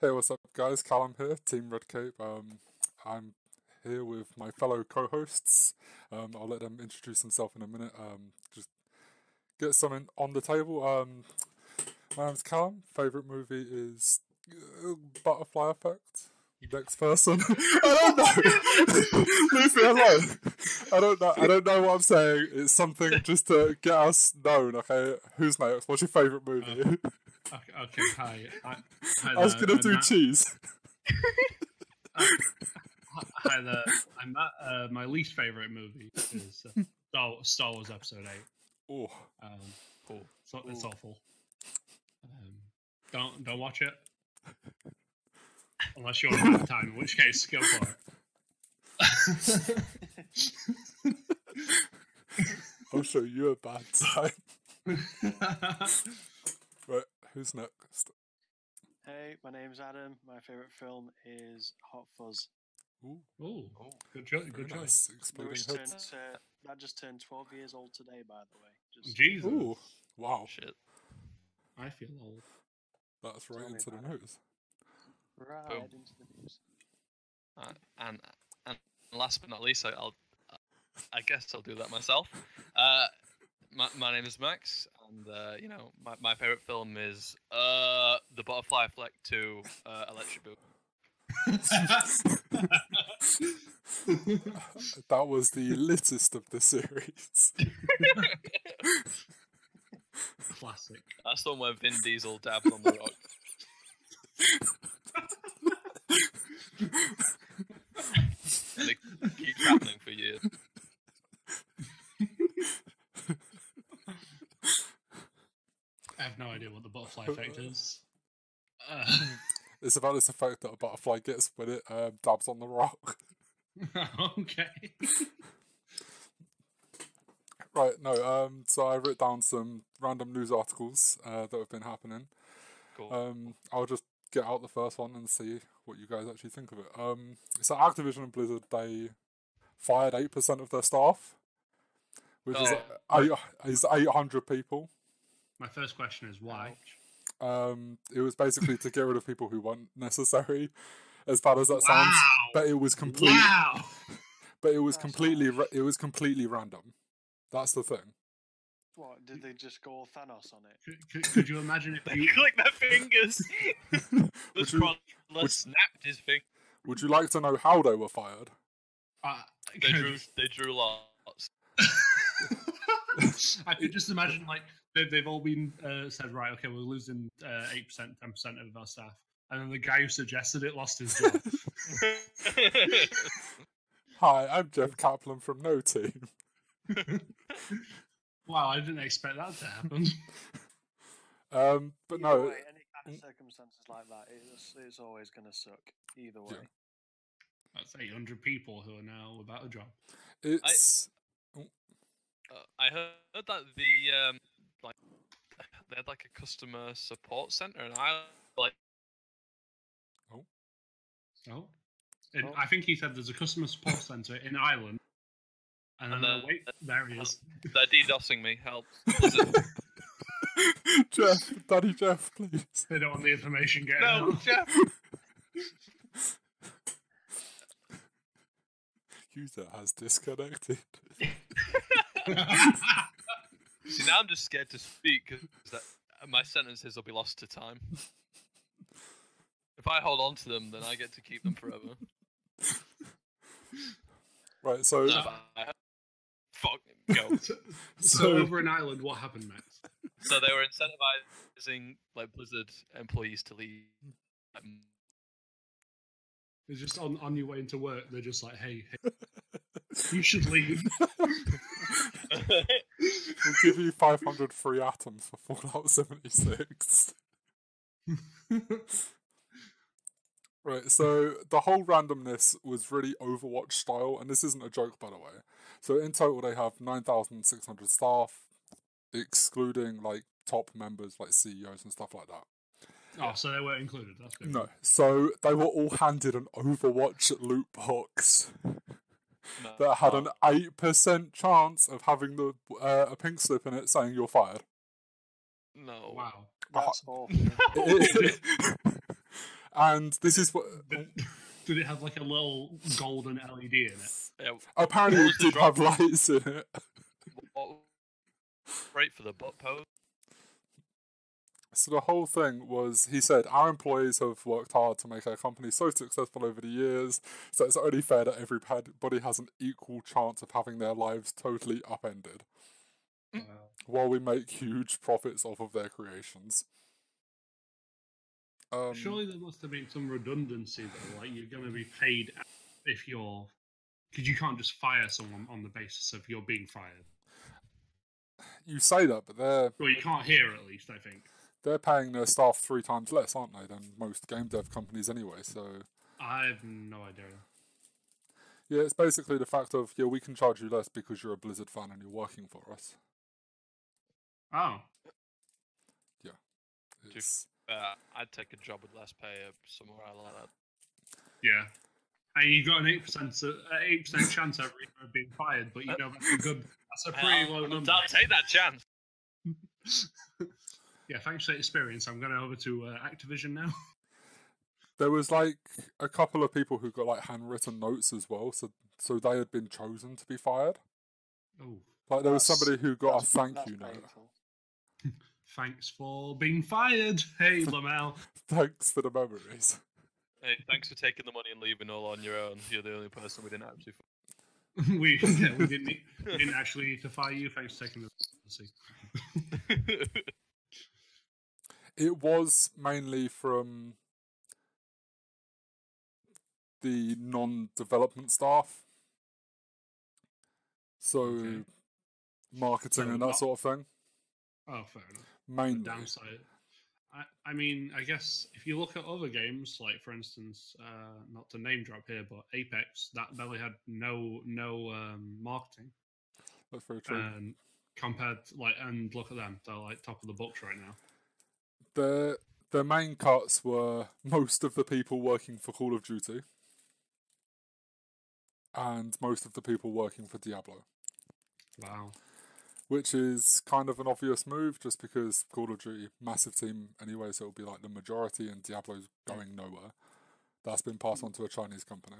Hey, what's up, guys? Calum here, Team Red Cape. I'm here with my fellow co-hosts. I'll let them introduce themselves in a minute. Just get something on the table. My name's Calum. Favorite movie is Butterfly Effect. Next person. I don't know. Leave me alone. I don't know what I'm saying. It's something just to get us known. Okay, who's next? What's your favorite movie? Okay, hi. Hi I was gonna do Matt. cheese. Hi there. I'm Matt. My least favorite movie is Star Wars Episode 8. Oh, So it's awful. Don't watch it unless you're on bad time. In which case, go for it. I'll show you a bad time. Right, who's next? Hey, my name's Adam. My favourite film is Hot Fuzz. Ooh, good choice. Good choice. Exploding heads. That just turned 12 years old today, by the way. Jesus. Ooh, wow. Shit. I feel old. That's right into the nose. Right Boom. into the news. And last but not least, I guess I'll do that myself. My name is Max, and my favorite film is The Butterfly Effect 2 Electric Boogaloo. That was the littest of the series. Classic. That's the one where Vin Diesel dabs on the rock. And they keep happening for years. I have no idea what the butterfly effect is. It's about this effect that a butterfly gets when it dabs on the rock. Okay. Right, no, so I wrote down some random news articles that have been happening. Cool. I'll just get out the first one and see what you guys actually think of it. So Activision and Blizzard, they fired 8% of their staff, which is 800 people. My first question is why? It was basically to get rid of people who weren't necessary, as bad as that sounds. But it was complete. Wow. But it was completely random. That's the thing. What, did they just go all Thanos on it? Could you imagine if They you... click their fingers. The scroller snapped his finger. Would you like to know how they were fired? They drew lots. I could just imagine, like, they've all been said, right, okay, we're losing 8%, 10% of our staff. And then the guy who suggested it lost his job. Hi, I'm Jeff Kaplan from No Team. Wow, I didn't expect that to happen. But no. Way, any kind of circumstances like that, it's always going to suck. Either way. Yeah. That's 800 people who are now without a job. It's. I heard that they had like a customer support center, and I like. Oh. I think he said there's a customer support center in Ireland. And then wait, there he is. They're DDoSing me. Help! Jeff, Daddy Jeff, please. They don't want the information getting No, out. Jeff. User has disconnected. See, now I'm just scared to speak because my sentences will be lost to time. If I hold on to them, then I get to keep them forever. Right, so. No, fuck, go. So over in Ireland, what happened, Max? So they were incentivizing like Blizzard employees to leave. They're just on your way into work. They're just like, hey, you should leave. We'll give you 500 free atoms for Fallout 76. Right, so the whole randomness was really Overwatch style, and this isn't a joke, by the way. So in total, they have 9,600 staff, excluding like top members like CEOs and stuff like that. Oh, so they weren't included. That's good. No, so they were all handed an Overwatch loot box that had an 8% chance of having a pink slip in it saying you're fired. No. Wow. That's awful. And this is what... Did it have like a little golden LED in it? Yeah, Apparently what it was the did drop? have lights in it. Right for the butt pose. So the whole thing was, he said, our employees have worked hard to make our company so successful over the years, so it's only fair that everybody has an equal chance of having their lives totally upended, while we make huge profits off of their creations. Surely there must have been some redundancy though, like you're going to be paid if you're... Because you can't just fire someone on the basis of you're being fired. You say that, but Well, you can't hear at least, I think. they're paying their staff 3 times less, aren't they, than most game dev companies anyway, so... I have no idea. Yeah, it's basically the fact of, yeah, we can charge you less because you're a Blizzard fan and you're working for us. Oh. Yeah. It's... I'd take a job with less pay somewhere like that. Yeah. And you got an 8% chance every year of being fired, but you know that's a pretty low number. I'll take that chance. Yeah, thanks for the experience. I'm going over to Activision now. There was like a couple of people who got like handwritten notes as well, so they had been chosen to be fired. Oh. Like there was somebody who got a thank you note. Painful. Thanks for being fired. Hey, Lamel. Thanks for the memories. Hey, thanks for taking the money and leaving all on your own. You're the only person we didn't actually fire. we didn't actually need to fire you. Thanks for taking the... It was mainly from the non-development staff. So, Okay. marketing So and that sort of thing. Oh, fair enough. Mainly. The downside. I mean, I guess if you look at other games, like for instance, not to name drop here, but Apex, that barely had no marketing. That's very true. And compared and look at them, they're like top of the books right now. The main cuts were most of the people working for Call of Duty and most of the people working for Diablo. Wow. Which is kind of an obvious move, just because Call of Duty, massive team anyway, so it'll be like the majority, and Diablo's going nowhere. That's been passed on to a Chinese company.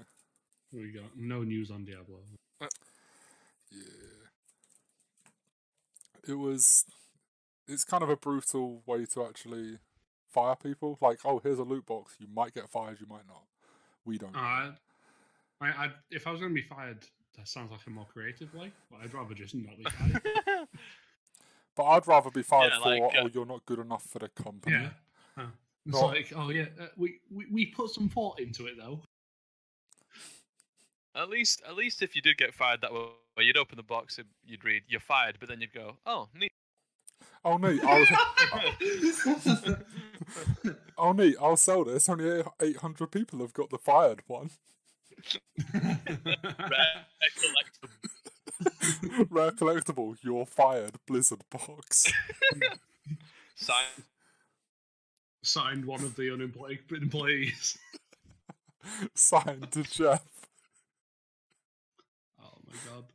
We got no news on Diablo. Yeah. It's kind of a brutal way to actually fire people. Like, oh, here's a loot box. You might get fired, you might not. We don't know. If I was going to be fired, that sounds like a more creative way, but I'd rather just not be fired. But I'd rather be fired Yeah, for, like, oh, you're not good enough for the company. Yeah. It's Not- like, oh yeah, we put some thought into it though. At least if you did get fired that way, you'd open the box, you'd read, "You're fired," but then you'd go, "Oh, neat." Oh, neat. Oh, neat. I'll sell this. Only 800 people have got the fired one. Rare collectible. Rare collectible. You're fired. Blizzard box. Signed one of the unemployed employees. Signed to Jeff. Oh my god.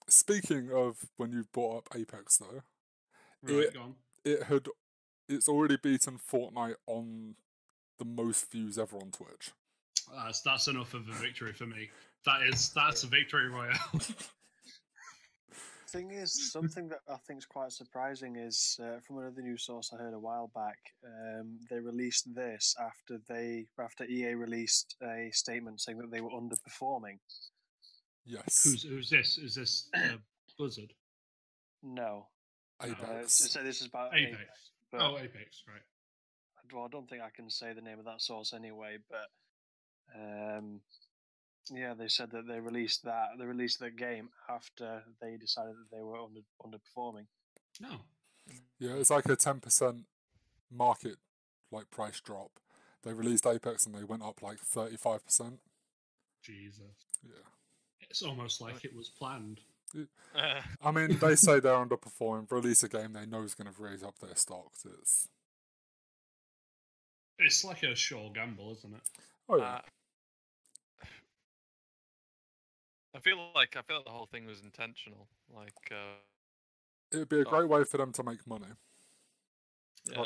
Speaking of when you brought up Apex, though, Right, go on. it's already beaten Fortnite on the most views ever on Twitch. That's enough of a victory for me. That's a victory royale. Thing is, something that I think is quite surprising is from another news source I heard a while back. They released this after EA released a statement saying that they were underperforming. Yes. Who's this? Is this Blizzard? No. Apex. So this is about Apex. but, Apex, right. well, I don't think I can say the name of that source anyway, but yeah, they said that they released the game after they decided that they were underperforming. No. Yeah, it's like a 10% market like price drop. They released Apex and they went up like 35%. Jesus. Yeah. It's almost like it was planned. I mean, they say they're underperforming. Release a game they know is going to raise up their stocks. It's like a sure gamble, isn't it? Oh yeah. I feel like the whole thing was intentional. Like, It'd be a great way for them to make money. yeah.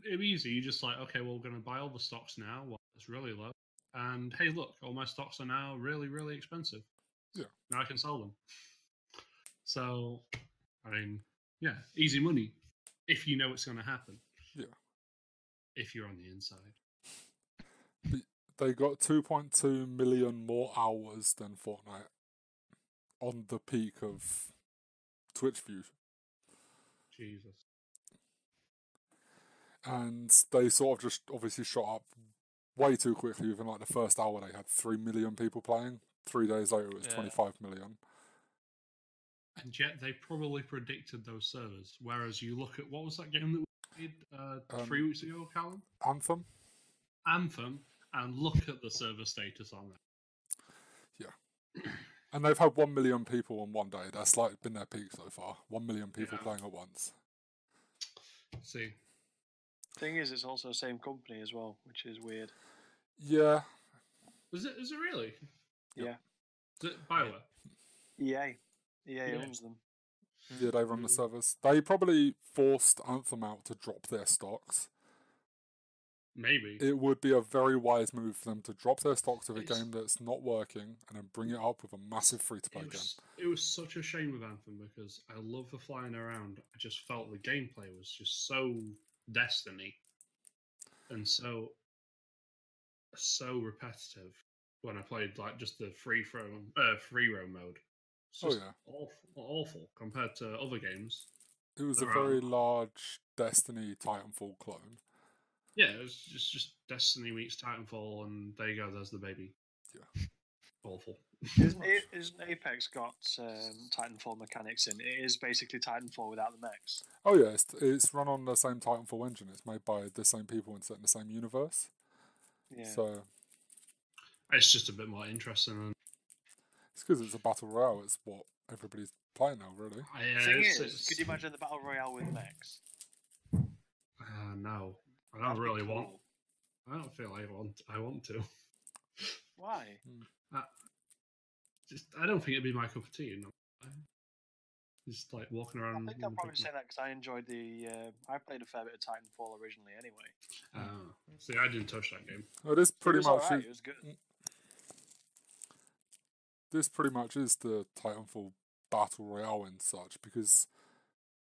it'd be easy. You just like, okay, well, we're going to buy all the stocks now while it's really low. And hey, look, all my stocks are now really, really expensive. Yeah. Now I can sell them. So, I mean, yeah, easy money if you know it's going to happen. Yeah. If you're on the inside. They got 2.2 million more hours than Fortnite on the peak of Twitch views. Jesus. And they sort of just obviously shot up way too quickly. Within like the first hour, they had 3 million people playing. 3 days later, it was 25 million. And yet they probably predicted those servers. Whereas you look at, what was that game that we played 3 weeks ago, Calum? Anthem? Anthem, and look at the server status on it. Yeah. And they've had 1 million people on one day. That's like been their peak so far. 1 million people playing at once. See. Thing is, it's also the same company as well, which is weird. Yeah. Is it really? Yeah. Is it BioWare? EA. EA owns them. Yeah, they run the servers. They probably forced Anthem out to drop their stocks. Maybe. It would be a very wise move for them to drop their stocks of a game that's not working and then bring it up with a massive free-to-play game. It was such a shame with Anthem because I love the flying around. I just felt the gameplay was just so Destiny and so repetitive when I played like just the free roam mode. It's just awful compared to other games. It was a very large Destiny Titanfall clone. Yeah, it was just Destiny meets Titanfall, and there you go. There's the baby. Yeah, awful. Isn't Apex got Titanfall mechanics in? It is basically Titanfall without the mechs. Oh yeah, it's run on the same Titanfall engine. It's made by the same people and set in the same universe. Yeah. So it's just a bit more interesting. It's because it's a battle royale. It's what everybody's playing now, really. Could you imagine the battle royale with mechs? No, I don't really want. I don't feel I want to. Why? I don't think it'd be my cup of tea. You know? Just like walking around. I think I'll probably say that because I enjoyed I played a fair bit of Titanfall originally, anyway. See, I didn't touch that game. Well, this pretty much it was good. This pretty much is the Titanfall battle royale and such, because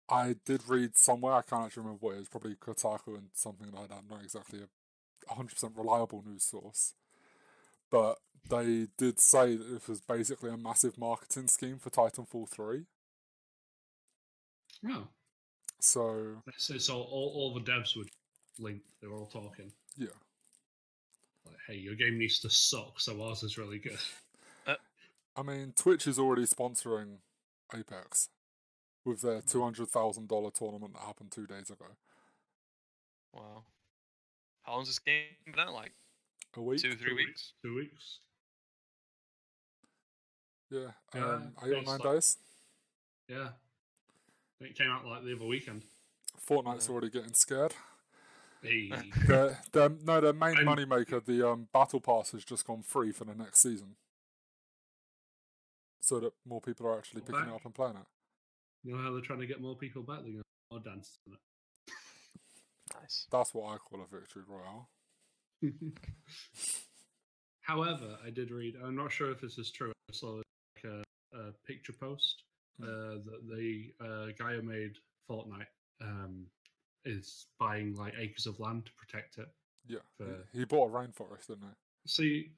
I did read somewhere, I can't actually remember what it is, probably Kotaku and something like that, not exactly a 100% reliable news source, but they did say that it was basically a massive marketing scheme for Titanfall 3. Oh. So all the devs were linked, they were all talking. Yeah. Like, hey, your game needs to suck, so ours is really good. I mean, Twitch is already sponsoring Apex with their $200,000 tournament that happened 2 days ago. Wow. How long's this game been out? Like a week? 2-3 weeks? 2 weeks. Yeah. 8 or 9 days? Yeah. It came out like the other weekend. Fortnite's already getting scared. Hey. their main moneymaker, the Battle Pass, has just gone free for the next season. So that more people are actually picking it up and playing it. You know how they're trying to get more people back? They're going to more dance on it. Nice. That's what I call a victory royale. However, I did read, I'm not sure if this is true, I saw like a picture post that the guy who made Fortnite is buying like acres of land to protect it. Yeah, he bought a rainforest, didn't he? See,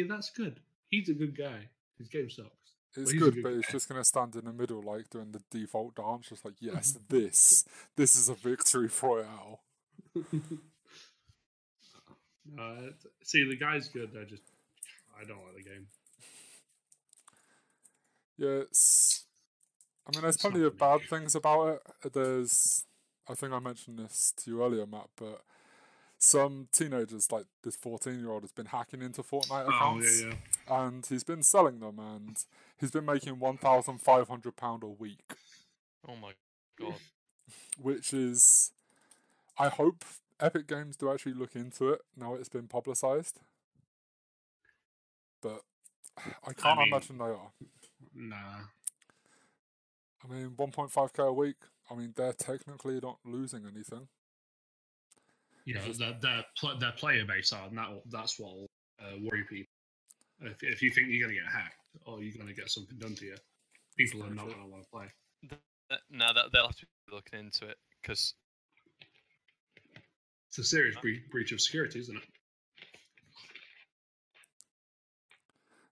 that's good. He's a good guy. His game sucks. It's good, but it's just going to stand in the middle, like doing the default dance, just like, yes, this is a victory royale. See, the guy's good. I don't like the game. Yeah, there's plenty of bad things about it. I think I mentioned this to you earlier, Matt, but some teenagers, like this 14-year-old, has been hacking into Fortnite accounts. Yeah. And he's been selling them, and he's been making £1,500 a week. Oh my god. Which is... I hope Epic Games do actually look into it now it's been publicised. But I can't imagine they are. Nah. I mean, 1.5k a week, they're technically not losing anything. their player base are, and that's what will worry people. If you think you're going to get hacked or you're going to get something done to you, people are not going to want to play. No, they'll have to be looking into it because it's a serious breach of security, isn't it?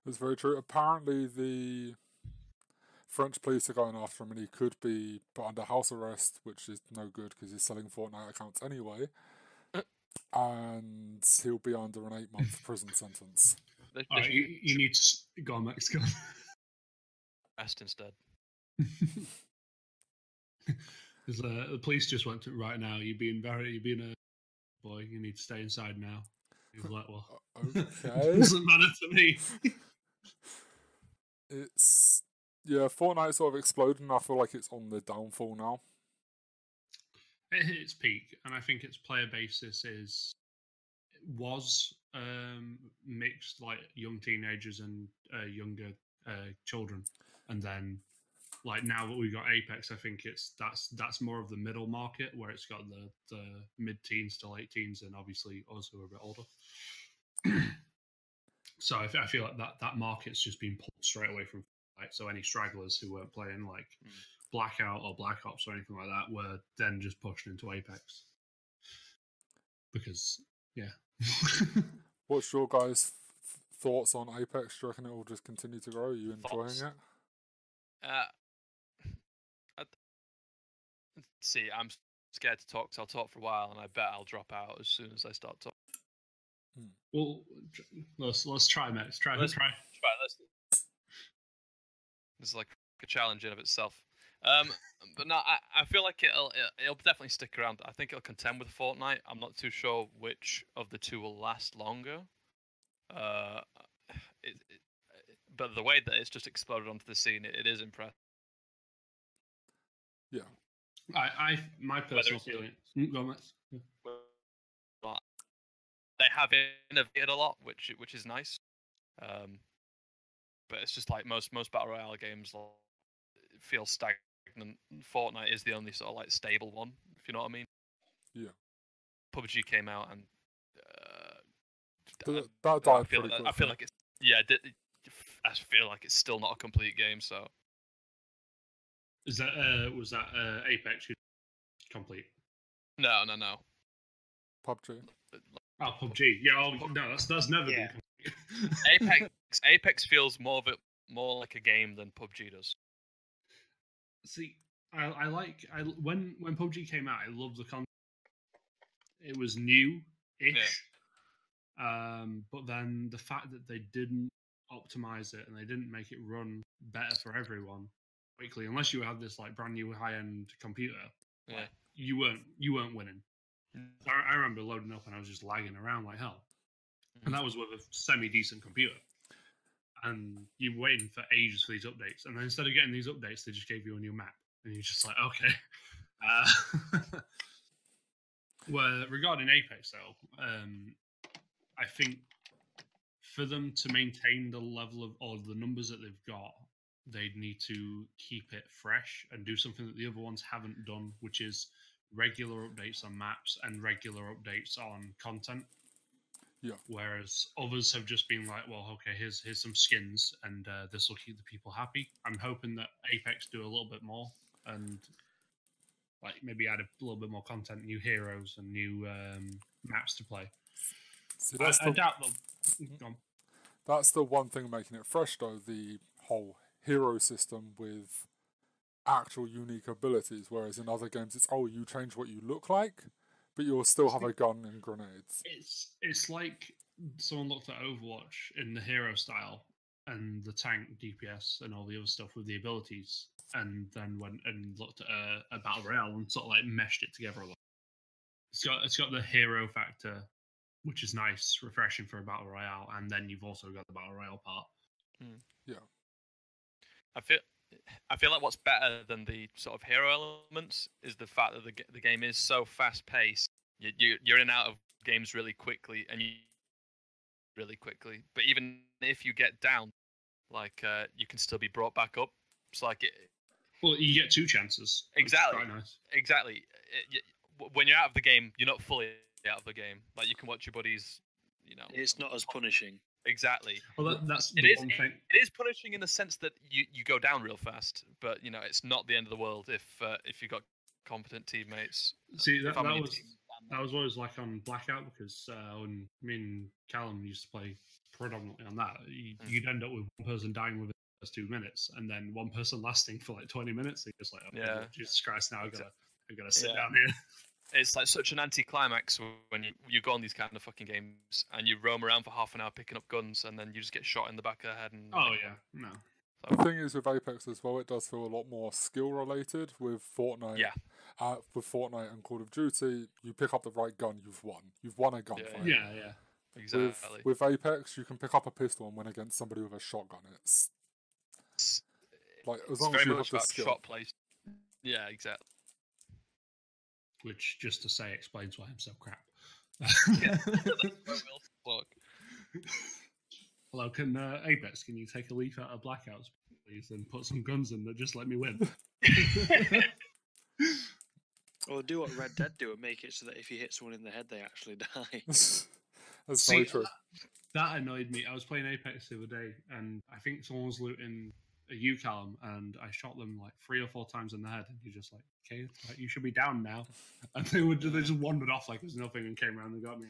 That's very true. Apparently, the French police are going after him, and he could be put under house arrest, which is no good because he's selling Fortnite accounts anyway. And he'll be under an 8-month prison sentence. You need to go on Mexico. Arrest instead. Because the police just went to right now. You're being a boy. You need to stay inside now. He was like, well, okay. It doesn't matter to me. Fortnite sort of exploded, and I feel like it's on the downfall now. It hit its peak, and I think its player basis was mixed, like young teenagers and younger children, and then like now that we've got Apex, I think that's more of the middle market where it's got the mid-teens to late teens, and obviously us who are a bit older. So I feel like that market's just been pulled straight away from Fortnite. So any stragglers who weren't playing like Blackout or Black Ops or anything like that were then just pushed into Apex. Because, yeah. What's your guys' thoughts on Apex? Do you reckon it will just continue to grow? Are you enjoying it? See, I'm scared to talk, so I'll talk for a while, and I bet I'll drop out as soon as I start talking. Well, let's try, mate. Let's try. This is like a challenge in of itself. But no, I feel like it'll definitely stick around. I think it'll contend with Fortnite. I'm not too sure which of the two will last longer. But the way that it's just exploded onto the scene, it is impressive. Yeah. My personal feeling. Go on, they have innovated a lot, which is nice. But it's just like most battle royale games feel stagnant. Fortnite is the only sort of like stable one, if you know what I mean. Yeah. PUBG came out and that died pretty quickly. I feel like I feel like it's still not a complete game. So was that Apex complete? No. PUBG. Oh, PUBG. Yeah. No, that's never been complete. Apex feels more like a game than PUBG does. See, when PUBG came out, I loved the concept. It was new-ish, but then the fact that they didn't optimize it and they didn't make it run better for everyone quickly, unless you had this like brand new high-end computer, like, you weren't winning. I remember loading up and I was just lagging around like hell, and that was with a semi-decent computer. And you're waiting for ages for these updates, and then instead of getting these updates, they just gave you a new map, and you're just like, okay. Well, regarding Apex, though, I think for them to maintain the level of or the numbers that they've got, they need to keep it fresh and do something that the other ones haven't done, which is regular updates on maps and regular updates on content. Yeah. Whereas others have just been like, well, okay, here's some skins, and this will keep the people happy. I'm hoping that Apex do a little bit more and like maybe add a little bit more content, new heroes and new maps to play. See, I doubt they'll. That's the one thing making it fresh, though. The whole hero system with actual unique abilities, whereas in other games it's you change what you look like, but you'll still have a gun and grenades. It's like someone looked at Overwatch in the hero style and the tank DPS and all the other stuff with the abilities, and then went and looked at a battle royale and sort of like meshed it together a lot. It's got the hero factor, which is nice, refreshing for a battle royale, and then you've also got the battle royale part. Yeah, I feel like what's better than the sort of hero elements is the fact that the game is so fast paced. You're in and out of games really quickly, But even if you get down, like you can still be brought back up. It's like well, you get 2 chances. Exactly. Quite nice. Exactly. When you're out of the game, you're not fully out of the game. Like you can watch your buddies, you know. It's not as punishing. Exactly. Well, that's It the is. one thing. It is punishing in the sense that you go down real fast, but you know it's not the end of the world if you've got competent teammates. See, If that I'm on your was team, that was always like on Blackout, because when me and Calum used to play predominantly on that, you'd end up with one person dying within the first 2 minutes, and then one person lasting for like 20 minutes. And you're just like, okay, Yeah. well, Jesus Christ, now I've got to sit Yeah. down here. It's like such an anticlimax when you go on these kind of fucking games and you roam around for half an hour picking up guns and then you just get shot in the back of the head. And Oh yeah, no. The thing is with Apex as well, it does feel a lot more skill related. With Fortnite, with Fortnite and Call of Duty, you pick up the right gun, you've won. You've won a gunfight. Yeah. Exactly. With Apex, you can pick up a pistol and win against somebody with a shotgun. It's like as long as very you much have the about skill. shot place. Yeah, exactly. Which, just to say, explains why I'm so crap. Yeah. Look. Hello, Apex, can you take a leaf out of Blackouts, please, and put some guns in that just let me win? Or do what Red Dead do and make it so that if you hit someone in the head, they actually die. That's very true. That annoyed me. I was playing Apex the other day, and I think someone was looting a Calum, and I shot them like 3 or 4 times in the head, and you're just like, okay, like, you should be down now. And they just wandered off like it was nothing and came around and got me.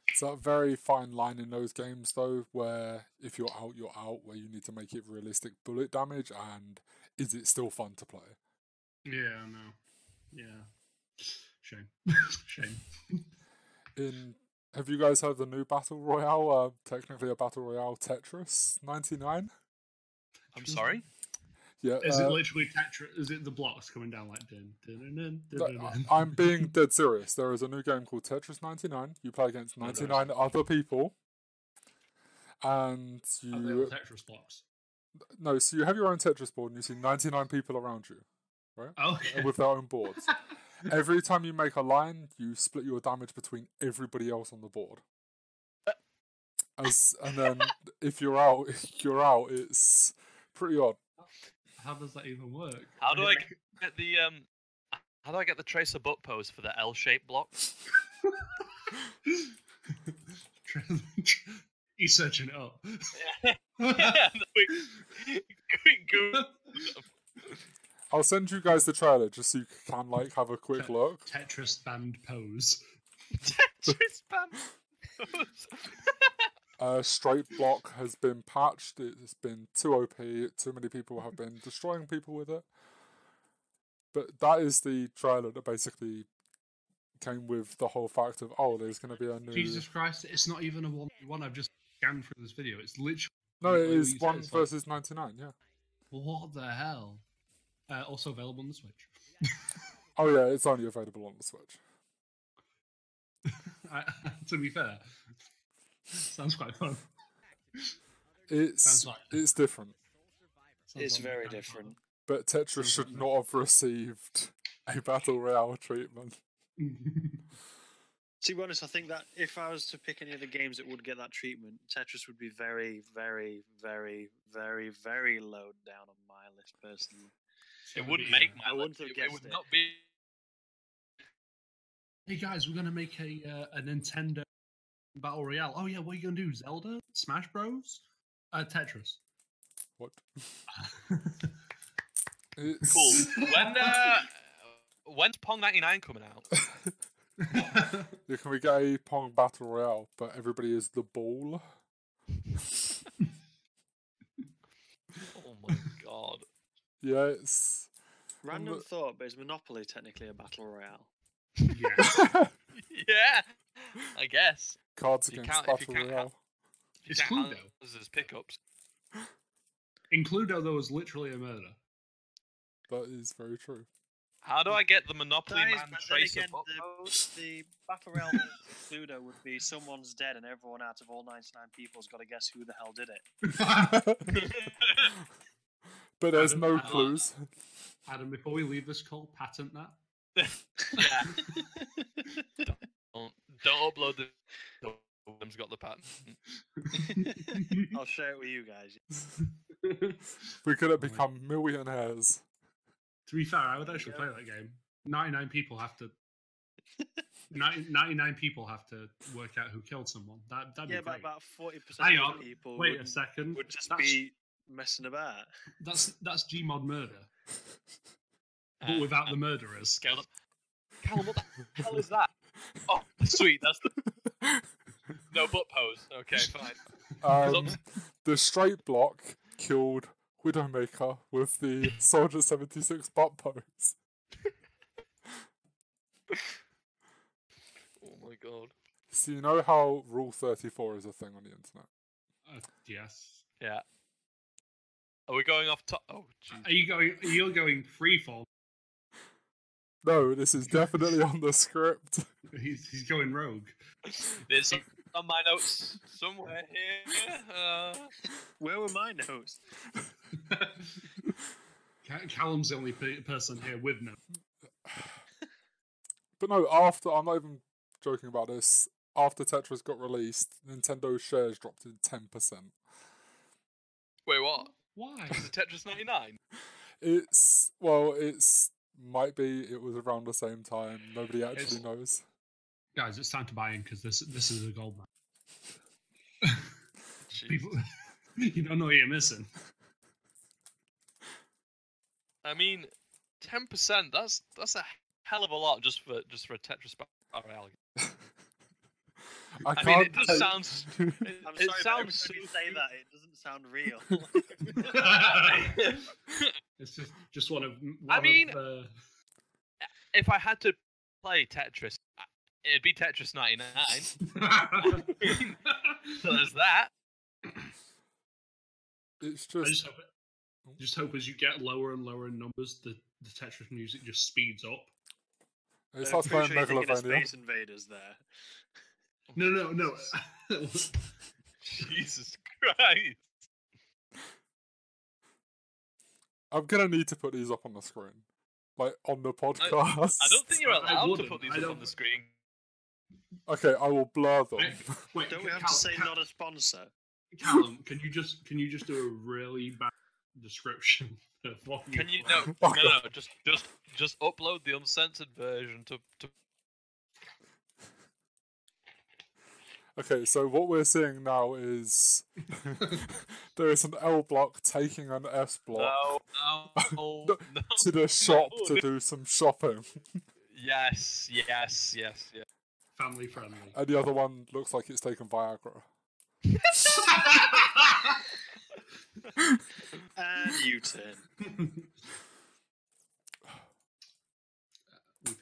It's a very fine line in those games, though, where if you're out, where you need to make it realistic bullet damage, and is it still fun to play? Yeah, no. Yeah. Shame. Shame. Have you guys heard the new Battle Royale? Technically a Battle Royale, Tetris 99? I'm sorry? Yeah. Is it literally Tetris? Is it the blocks coming down like dun, dun, dun, dun, dun, dun, dun? I'm being dead serious. There is a new game called Tetris 99. You play against 99 other people. And Are they you... all Tetris blocks? No, so you have your own Tetris board and you see 99 people around you. Right? Okay. With their own boards. Every time you make a line, you split your damage between everybody else on the board. And then if you're out, it's pretty odd. How does that even work? How do I get the how do I get the tracer butt pose for the L-shaped block? He's searching it up. Quick Google. I'll send you guys the trailer just so you can like have a quick look. Tetris band pose. Tetris band pose. Straight block has been patched. It's been too OP. Too many people have been destroying people with it. But that is the trailer that basically came with the whole fact of, oh, there's going to be a new... Jesus Christ, it's not even a 1v1. I've just scanned through this video. It's literally... No, it is 1 versus 99, yeah. What the hell? Also available on the Switch. Oh yeah, it's only available on the Switch. To be fair, sounds quite fun. It's different. It's very different. But Tetris should not have received a Battle Royale treatment. To be honest, I think that if I was to pick any of the games that would get that treatment, Tetris would be very, very, very, very, very low down on my list personally. It wouldn't make my I wouldn't list. have It guessed would it. not be. Hey guys, we're gonna make a Nintendo Battle Royale. Oh yeah, what are you gonna do? Zelda? Smash Bros? Tetris. What? Cool. When's Pong 99 coming out? Yeah, can we get a Pong Battle Royale, but everybody is the ball? Oh my god. Yeah, it's... Random thought, but is Monopoly technically a battle royale? Yeah. Yeah, I guess. Cards You against can't- if you Battle can't Royale. It's Cluedo. As pickups. In Cluedo, there was literally a murder. That is very true. How do I get the Monopoly Guys, Man but then tracer again, butt pose? the battle royale of Cluedo would be someone's dead and everyone out of all 99 people has got to guess who the hell did it. But there's Adam, no Adam. clues. Adam, before we leave this call, patent that. Yeah. Don't upload the. William's got the patent. I'll share it with you guys. We could have become millionaires. To be fair, I would actually play that game. 99 people have to 99 people have to work out who killed someone. That'd be Yeah, but great. about 40% Hang of on, the people wait a second. would just That's- be messing about. That's Gmod murder, but without the murderers. Calum, what the hell is that? Oh, sweet. That's the no butt pose. Okay, fine. The straight block killed Widowmaker with the Soldier 76 butt pose. Oh my god. So you know how Rule 34 is a thing on the internet? Yes. Yeah. Are we going off top? Oh, jeez. You're going freeform. No, this is definitely on the script. He's going rogue. It's on my notes somewhere here. Where were my notes? Callum's the only person here with notes. But no, I'm not even joking about this. After Tetris got released, Nintendo's shares dropped in 10%. Wait, what? Why? Is it Tetris 99? It's might be it was around the same time. Nobody actually knows. Guys, it's time to buy in because this is a gold mine. People, you don't know what you're missing. I mean, 10%. That's a hell of a lot just for a Tetris battle royale. I mean, it just sounds. I'm It sorry, sounds. but every time you say that, it doesn't sound real. It's just one of. If I had to play Tetris, it'd be Tetris 99. So there's that. It's I just. just hope as you get lower and lower in numbers, the Tetris music just speeds up. It starts playing you're thinking of Megalovania. Space Invaders there. No. Jesus Christ. I'm gonna need to put these up on the screen, like on the podcast. I don't think you're allowed to wouldn't. put these up on the screen. Okay, I will blur them. Wait, Don't we have to say not a sponsor? Callum, can you just do a really bad description of what Can you no, just upload the uncensored version to Okay, so what we're seeing now is there is an L block taking an S block no, to the shop to do some shopping. Yes. family friendly? And the other one looks like it's taken Viagra. And U-turn.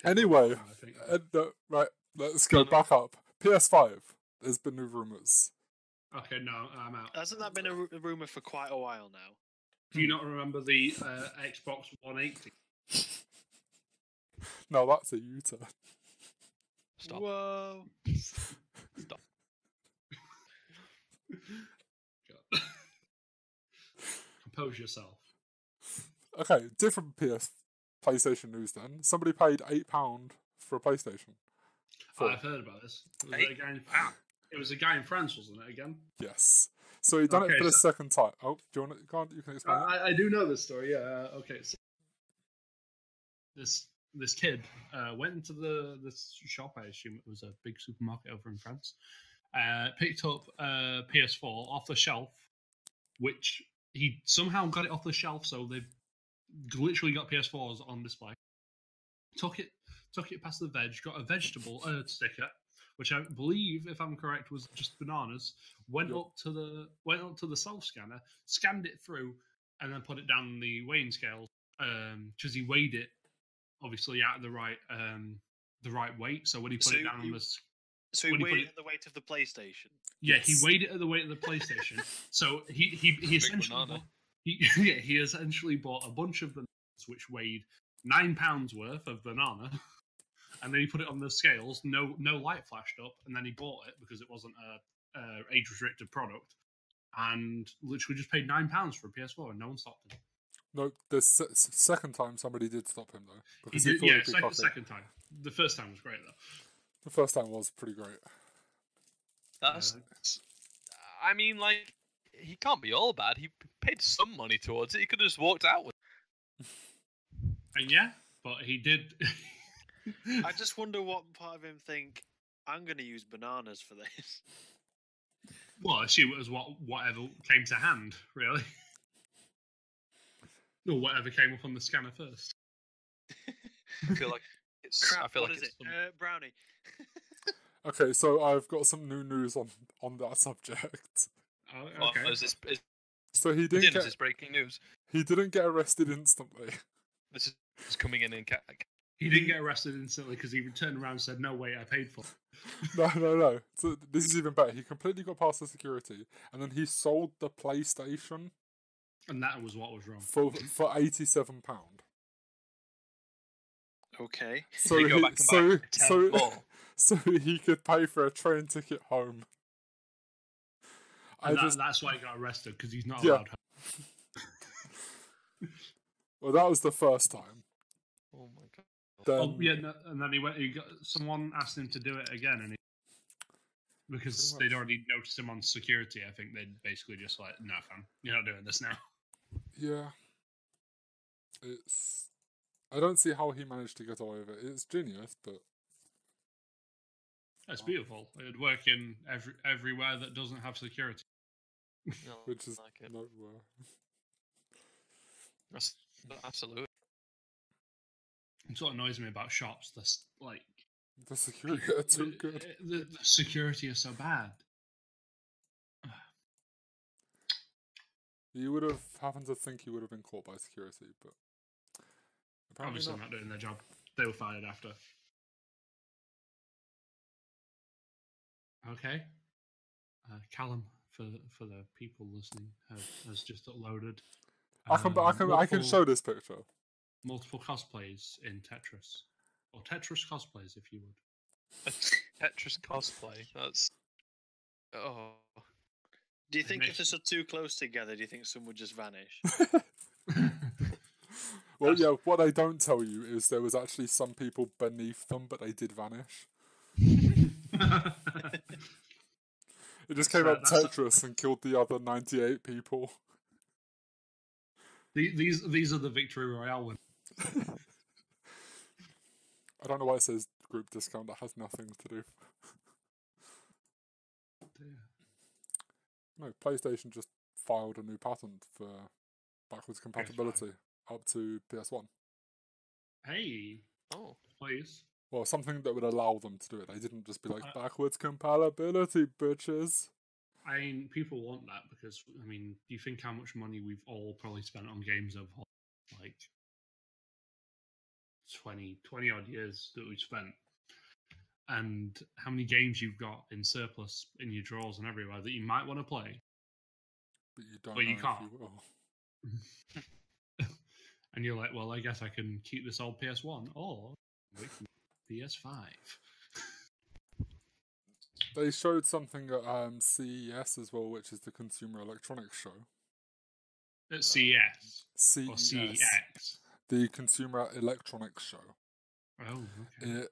Anyway, I think. right, let's go back up. PS5, there's been new rumours. Okay, no, I'm out. Hasn't that been a rumour for quite a while now? Do you not remember the Xbox 180? No, that's a U-turn. Stop. Whoa. Stop. Compose yourself. Okay, different PlayStation news then. Somebody paid £8 for a PlayStation. I've heard about this. It was a guy in France, wasn't it, again? Yes. So he done it for the second time. Oh, do you want to go on? You can explain it. I do know this story, yeah. Okay, so this kid went into this shop, I assume it was a big supermarket over in France, picked up a PS4 off the shelf, which he somehow got it off the shelf, so they've literally got PS4s on display. Took it past the veg, got a vegetable sticker, which I believe, if I'm correct, was just bananas. Went up to the self scanner, scanned it through, and then put it down the weighing scale because he weighed it obviously at the right weight. So when he put it down on the so he weighed it at the weight of the PlayStation. Yeah, he weighed it at the weight of the PlayStation. So he essentially he essentially bought a bunch of bananas which weighed £9 worth of banana, and then he put it on the scales. No light flashed up, and then he bought it because it wasn't a age restricted product, and literally just paid £9 for a PS4, and no one stopped him. No, the second time somebody did stop him though. Because Second time. The first time was great though. The first time was pretty great. That's. I mean, like, he can't be all bad. He paid some money towards it. He could have just walked out with. And yeah, but he did. I just wonder what part of him think, I'm going to use bananas for this. Well, assume it was whatever came to hand, really. Or whatever came up on the scanner first. I feel like it's. Crap, I feel what like is it's it? Brownie. Okay, so I've got some new news on that subject. Oh, okay. So he This didn't is breaking news. he didn't get arrested instantly. This is coming in. He didn't get arrested instantly because he turned around and said, "No, wait, I paid for it." No. So this is even better. He completely got past the security, and then he sold the PlayStation And that was what was wrong. for £87. Okay. So You go back and buy 10 more. so he could pay for a train ticket home. And that's why he got arrested, because he's not Yeah. allowed home. Well, that was the first time. Oh my god. Then, And then someone asked him to do it again, and because Pretty much. they'd already noticed him on security, I think they'd basically just like, "No, fam, you're not doing this now." yeah, I don't see how he managed to get away with it. It's genius, but That's beautiful. It'd work in everywhere that doesn't have security. No, which is like it. nowhere. Absolutely. It's what annoys me about shops. That's like The security are too good. the security is so bad. You would have happened to think you would have been caught by security, but apparently Obviously, not doing their job. They were fired after. Okay. Callum, for the people listening, has just uploaded. I can show this picture. Multiple cosplays in Tetris, or Tetris cosplays, if you would. Tetris cosplay. That's. Oh. Do you think if they're so too close together, do you think some would just vanish? Well, yeah, what they don't tell you is there was actually some people beneath them, but they did vanish. It just came up Tetris and killed the other 98 people. These are the victory royale ones. I don't know why it says group discount. That has nothing to do. No, PlayStation just filed a new patent for backwards compatibility up to PS1. Hey. Oh. Please. Well, something that would allow them to do it. They didn't just be like, backwards compatibility, bitches. I mean, people want that because, I mean, do you think how much money we've all probably spent on games over like 20 odd years that we've spent? And how many games you've got in surplus in your drawers and everywhere that you might want to play, But you don't but know you can't. if you will. And you're like, well, I guess I can keep this old PS1 or PS5. They showed something at CES as well, which is the Consumer Electronics Show. At CES. CES. Or CEX. The Consumer Electronics Show. Oh, okay.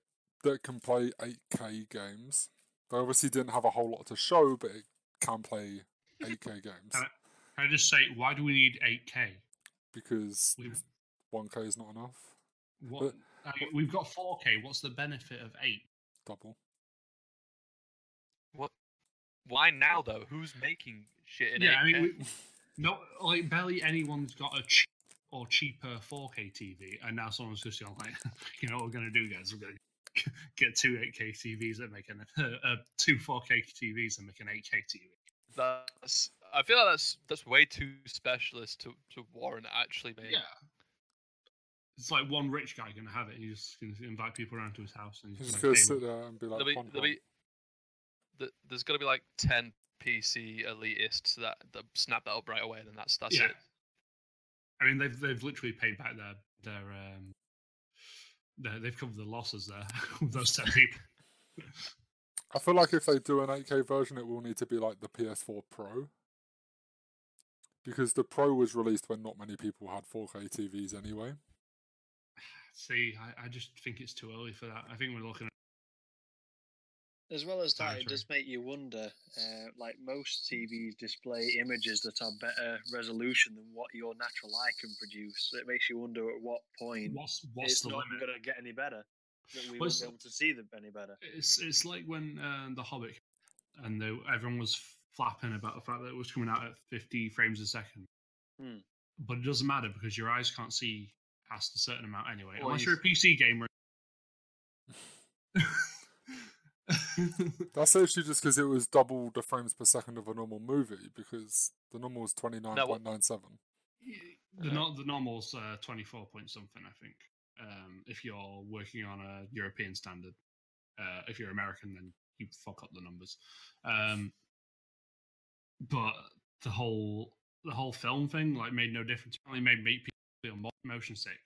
That can play 8K games. They obviously didn't have a whole lot to show, but it can play 8K games. Can I just say, why do we need 8K? Because 1K is not enough. We've got 4K. What's the benefit of 8? Double. What? Why now though? Who's making shit in 8K? I mean, barely anyone's got a cheaper 4K TV, and now someone's just like, you know what we're going to do, guys? We're going to get 2 8K TVs and make 2 4K TVs and make an 8K TV. I feel like that's way too specialist to warrant actually being. Yeah. It's like one rich guy going to have it. And he's just going to invite people around to his house, and He's just going to sit there and be like, there's got to be like 10 PC elitists that snap that up right away, and that's yeah. it. I mean, they've literally paid back their they've covered the losses there with those 10 people. I feel like if they do an 8K version, it will need to be like the PS4 Pro. Because the Pro was released when not many people had 4K TVs anyway. See, I just think it's too early for that. I think we're looking at... As well as that, it does make you wonder, like most TVs display images that are better resolution than what your natural eye can produce. So it makes you wonder at what point what's it's the not limit? going to get any better. that we Well, won't be able to see them any better. It's like when the Hobbit, and everyone was flapping about the fact that it was coming out at 50 frames a second. But it doesn't matter because your eyes can't see past a certain amount anyway, Well, unless you're a PC gamer. That's actually just because it was double the frames per second of a normal movie, because the normal is 29.97. The normal's 24 point something, I think. If you're working on a European standard, if you're American, then you fuck up the numbers. But the whole film thing made no difference. It only made people feel motion sick.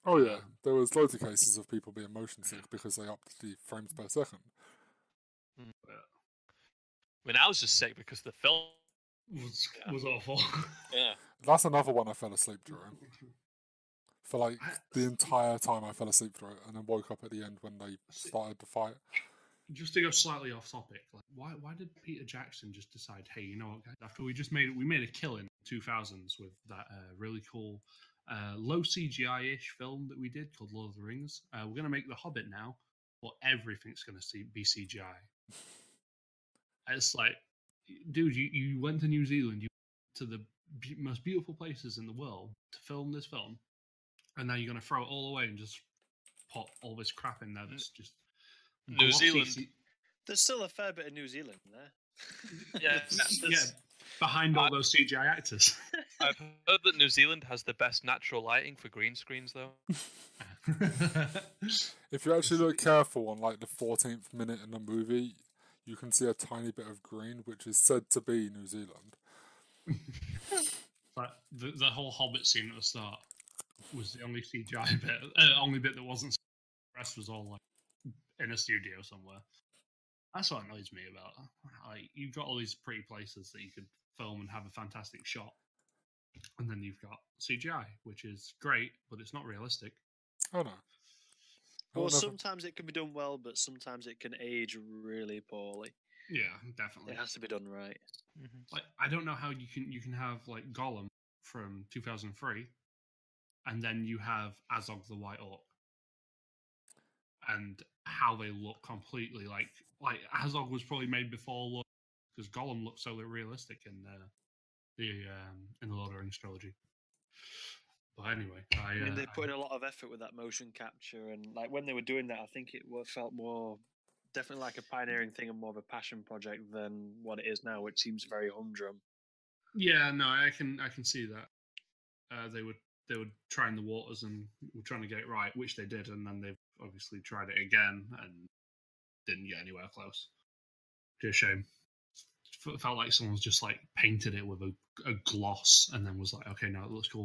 Oh yeah, there was loads of cases of people being motion sick because they upped the frames per second. I mean, I was just sick because the film was awful. Yeah. That's another one I fell asleep during. For like the entire time I fell asleep through it, and then woke up at the end when they started the fight. Just to go slightly off topic, why did Peter Jackson just decide, hey, you know what, guys? After we made a killing in the 2000s with that really cool low CGI-ish film that we did called Lord of the Rings. We're going to make The Hobbit now, but everything's going to be CGI. It's like, dude, you went to New Zealand, you went to the most beautiful places in the world to film this film, and now you're going to throw it all away and just put all this crap in there that's just New Zealand. There's still a fair bit of New Zealand there. Yeah, behind all those CGI actors. I've heard that New Zealand has the best natural lighting for green screens, though. If you actually look careful on like the 14th minute in the movie, you can see a tiny bit of green, which is said to be New Zealand. But the whole Hobbit scene at the start was the only CGI bit, only bit that wasn't. The rest was all like in a studio somewhere. That's what annoys me about. Like, you've got all these pretty places that you could film and have a fantastic shot, and then you've got CGI, which is great, but it's not realistic. Oh no. Well, sometimes it can be done well, but sometimes it can age really poorly. Yeah, definitely. It has to be done right. Mm-hmm. Like, I don't know how you can have like Gollum from 2003, and then you have Azog the White Orc, and how they look completely like Azog was probably made before, because Gollum looked so realistic in the Lord of the Rings trilogy. But anyway, I mean, they put in a lot of effort with that motion capture, and like when they were doing that, I think it felt more definitely like a pioneering thing and more of a passion project than what it is now, which seems very humdrum. Yeah, no, I can see that. They were trying the waters and were trying to get it right, which they did, and then they've obviously tried it again and didn't get anywhere close. Just a shame. It felt like someone's just like painted it with a gloss and then was like, okay, now it looks cool.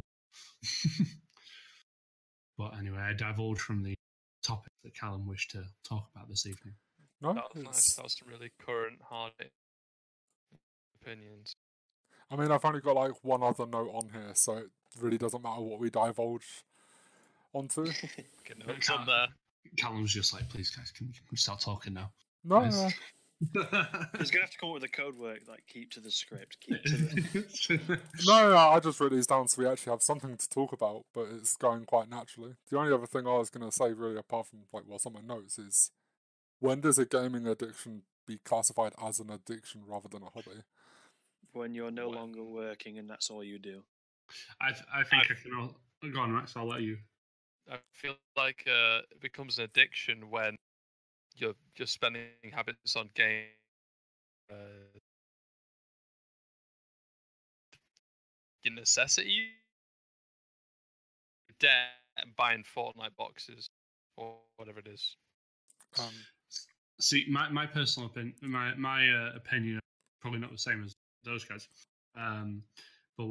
But anyway, I divulged from the topic that Calum wished to talk about this evening. No, that was nice. That was some really current, hard opinions. I mean, I've only got like one other note on here, so it really doesn't matter what we divulge onto. Get notes on there. Calum's just like, please, guys, can we start talking now? No, Nice. no. He's gonna have to come up with a code word like keep to the script. Keep to the... No, I just wrote these down so we actually have something to talk about, but it's going quite naturally. The only other thing I was going to say, really, apart from like what's on my notes, is when does a gaming addiction be classified as an addiction rather than a hobby? When you're no longer working and that's all you do. I think I can. Go on, Max. I'll let you. I feel like it becomes an addiction when you're just spending habits on game. Your necessity, debt, and buying Fortnite boxes or whatever it is. See, my personal opinion, my opinion, probably not the same as those guys. But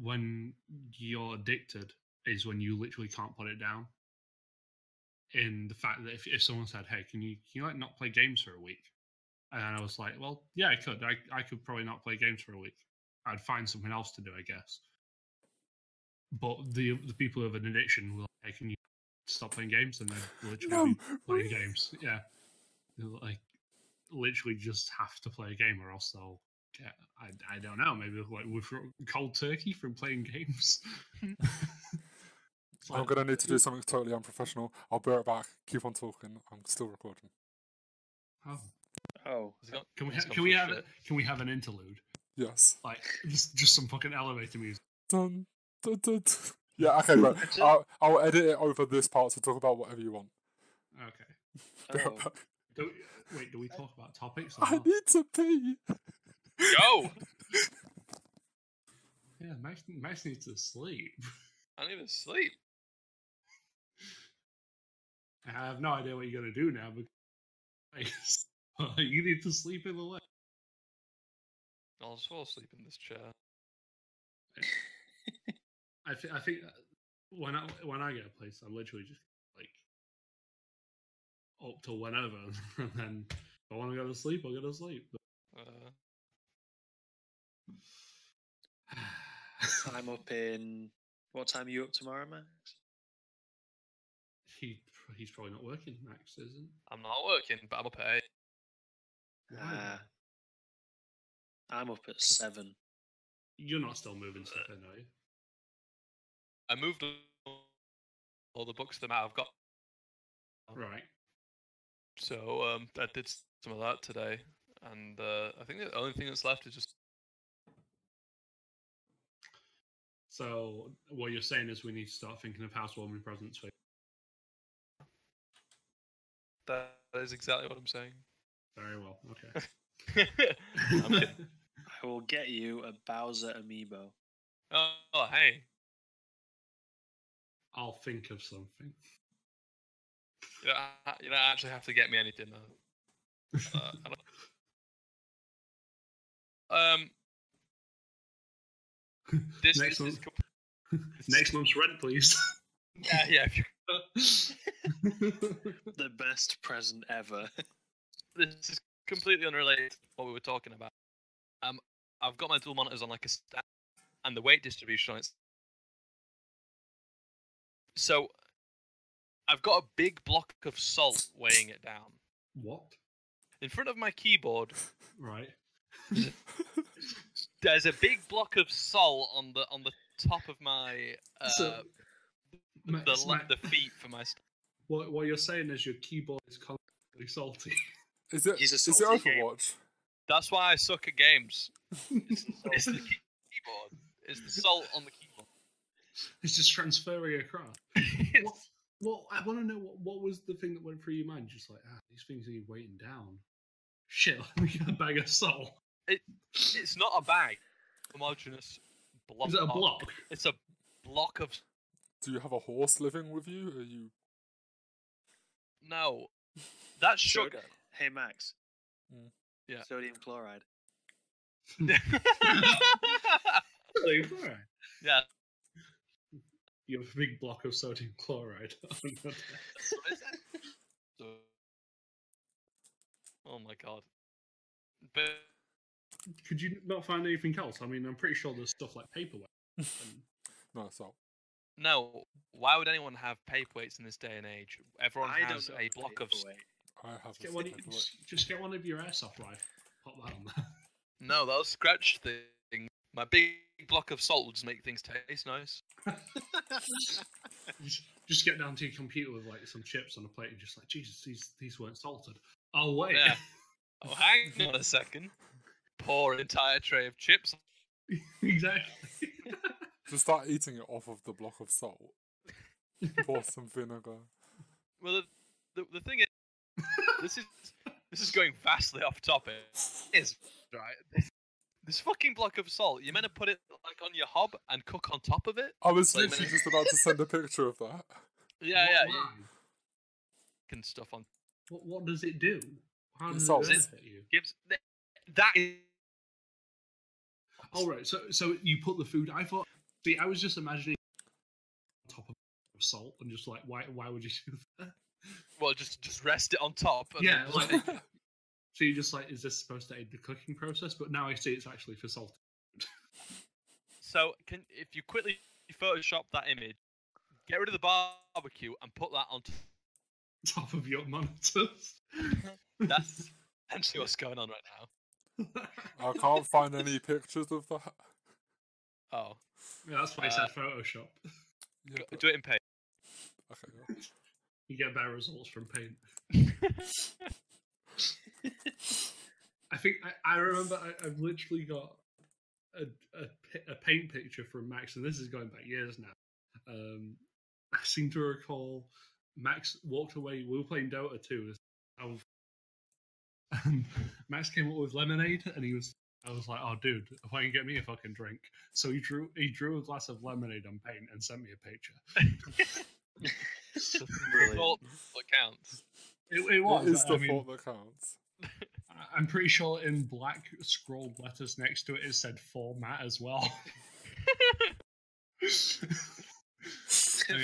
when you're addicted is when you literally can't put it down. In the fact that if someone said, "Hey, can you like not play games for a week?" and I was like, "Well, yeah, I could. I could probably not play games for a week. I'd find something else to do, I guess." But the people who have an addiction will, "Hey, can you stop playing games?" and then literally be playing games. Yeah, they'll, like literally just have to play a game, or else they'll get. I don't know. Maybe like with cold turkey from playing games. I'm going to need to do something totally unprofessional. I'll be right back. Keep on talking. I'm still recording. Oh, Can we have an interlude? Yes. Like just some fucking elevator music. Dun, dun, dun, dun. Yeah, okay, but I'll edit it over this part to talk about whatever you want. Okay. Be right back. Do we talk about topics? I need to pee. Go! Yeah, Max needs to sleep. I need to sleep. I have no idea what you're going to do now, because you need to sleep in the way. I'll just fall asleep in this chair. I think when I get a place, I'm literally just like up till whenever, and then if I want to go to sleep, I'll go to sleep. I'm up in. What time are you up tomorrow, Max? He's probably not working. Max isn't. I'm not working, but I'm up at 8. I'm up at 7. You're not still moving stuff in, are you? I moved all the books that I've got. Right. So I did some of that today, and I think the only thing that's left is just. So what you're saying is we need to start thinking of housewarming presents for. That is exactly what I'm saying. Very well. Okay. I'm kidding. I will get you a Bowser amiibo. Oh, hey. I'll think of something. You don't actually have to get me anything though. Next month's rent, please. Yeah. If you... The best present ever. This is completely unrelated to what we were talking about. I've got my dual monitors on like a stand, and the weight distribution on it. So, I've got a big block of salt weighing it down. What? In front of my keyboard, Right. there's a big block of salt on the top of my the feet for my. What you're saying is your keyboard is constantly salty. Is it Overwatch? That's why I suck at games. It's the keyboard. It's the salt on the keyboard. It's just transferring across. Well, I want to know what was the thing that went through your mind? Just like, these things need weighting down. Shit, let me get a bag of salt. It's not a bag. Homogeneous block. Is it a block? It's a block of. Do you have a horse living with you? Are you? No, that's sugar. Hey Max. Yeah. Sodium chloride. Sodium chloride. Yeah. You have a big block of sodium chloride. Oh my god. But could you not find anything else? I mean, I'm pretty sure there's stuff like paperweight. No, salt. No, why would anyone have paperweights in this day and age? Everyone has a block of. I have just get one of your airsoft rifles. Pop that on there. No, that'll scratch thing. My big block of salt will just make things taste nice. Just get down to your computer with like some chips on a plate and just like, Jesus, these weren't salted. Oh wait. Yeah. Oh, hang on a second. Pour an entire tray of chips. Exactly. Just start eating it off of the block of salt. Pour some vinegar. Well, the thing is, this is going vastly off topic. Is right. This fucking block of salt. You're meant to put it like on your hob and cook on top of it. I was literally just about to send a picture of that. Yeah. And stuff on. What does it do? How does salt. it benefit you? Gives that is. All right. So you put the food. I was just imagining on top of salt and just like, why would you do that? Well, just rest it on top. And yeah. So you're just like, is this supposed to aid the cooking process? But now I see it's actually for salt. So, if you quickly Photoshop that image, get rid of the barbecue and put that on top of your monitors. That's essentially what's going on right now. I can't find any pictures of that. Oh. Yeah, that's why I said Photoshop. Yeah, do it in Paint. Okay. Yeah. You get better results from paint. I think I remember I've literally got a paint picture from Max, and this is going back years now. I seem to recall Max walked away. We were playing Dota 2. Max came up with lemonade, and I was like, "Oh, dude, why don't you get me a fucking drink?" So he drew a glass of lemonade on paint and sent me a picture. The fault that counts. It was. It is the fault that counts. I'm pretty sure in black scrolled letters next to it said "for Matt" as well.